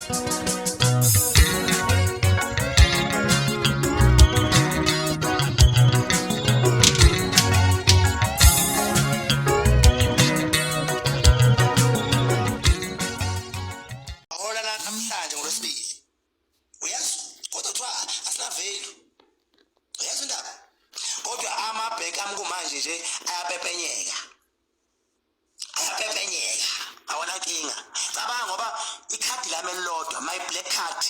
namhlanje ngolwesibili uyazi kodwa kuthiwa asinavelu uyazi indaba kodwa amabhenki amkumanje nje ayapepenyeka awona nkinga cabanga ngoba ikhadi lami elilodwa my black card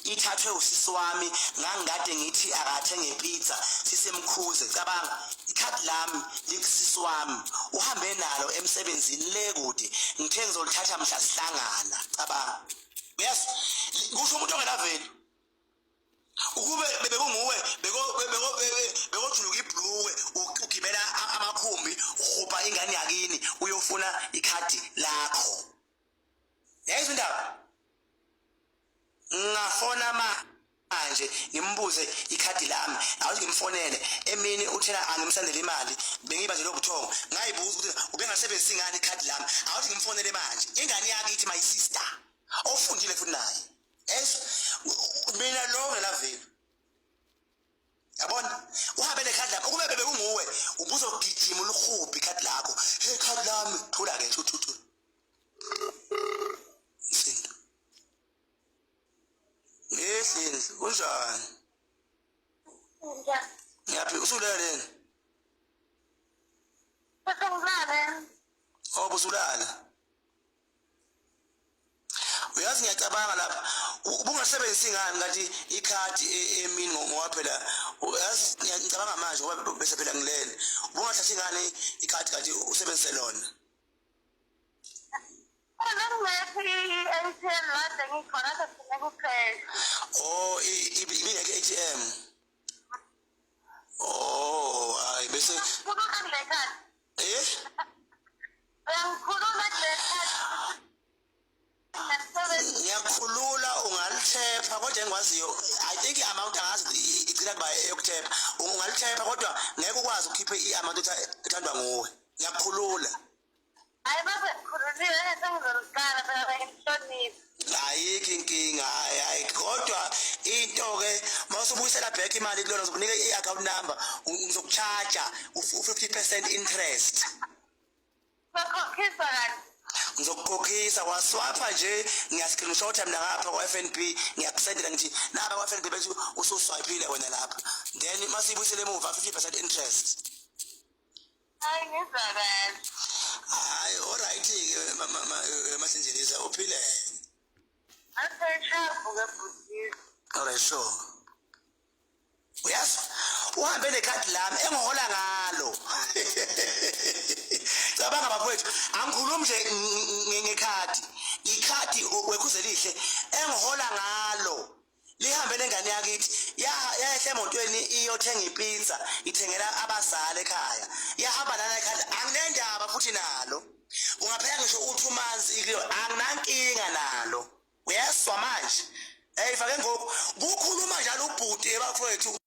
ithathwe usisi wami ngangikade ngithi akathenge pizza sisemkhuze cabanga ikhadi lami likusisi wami uhambe nalo emsebenzini le kude ngithe ngizolithatha mhla sihlangana cabanga yes kusho umuntu ongenaveli ukube bekunguwe bekojuluka ibhluwe ugibela amakhumbi ukhupha ingane yakini uyofuna ikhadi lakho yayizwa indaba ngafona manje ngimbuze ikhadi lami awuthi ngimfonele emini uthena angimsendele imali bengiba nje lobuthongo ngayibuza ukuthi ubengasebenzisa ingane ikhadi lami awuthi ngimfonele manje ingane yakhe ithi my sister ofundile futhi naye yes mina lo ngelaveli yabona uhambe nekhadi lakho ukube bekunguwe ubuzogijima ulukhuphi ikhadi lakho hey ikhadi lami thula ke thuthu isinto ngehlindlu kunjani ngiyaphi usulele obusulala uyazi ngiyacabanga lapha ubungasebenzisi ingane ngathi ikhadi emini ngoba phela uyazi ngiyacabanga manje ngoba bese phela ngilele ubungathatha ingane ikhadi kanti usebenzise lona oh ibingeke ATM oh hayi bese ngiyakhulula ungalithepa kodwa engikwaziyo I think amount angazi igcina kuba eyokuthepa ungalithepa kodwa ngeke ukwazi ukukhipha iamount ethandwa nguwe ngiyakhulula hayi baba khululile nesengizoliqala phela ngihloniphe ayikho inkinga hayi kodwa into ke mawusubuyisela back imali kulona uzokunika i-account number ngizokucharge u50% interest bakhokhisa kanti ngizokukhokhisa waswapha nje ngiyascreenshot mina ngapha kwa-FNB ngiyakusendela ngithi naba kwa-FNB bethi ususwipile wena lapha then masibuyisele emuva 50% interest hayi ngizwa kahle hayi alright-ke Mahlenjeniza uphile aseshavuke bhutisi alright sure uyazi uhambe nekhadi lami engihola ngalo cabanga bafowethu angikhulumi nje ngekhadi ikhadi wekhuzelihle engihola ngalo lihambe nengane yakithi yahle emotweni iyothenga ipizza ithengela abazali ekhaya yahamba nana ekhaya anginendaba futhi nalo ungaphela ngisho uthi umanzi ikho anginankinga nalo uyaswa manje hey fake ngoku kukhuluma njalo ubhuti bafowethu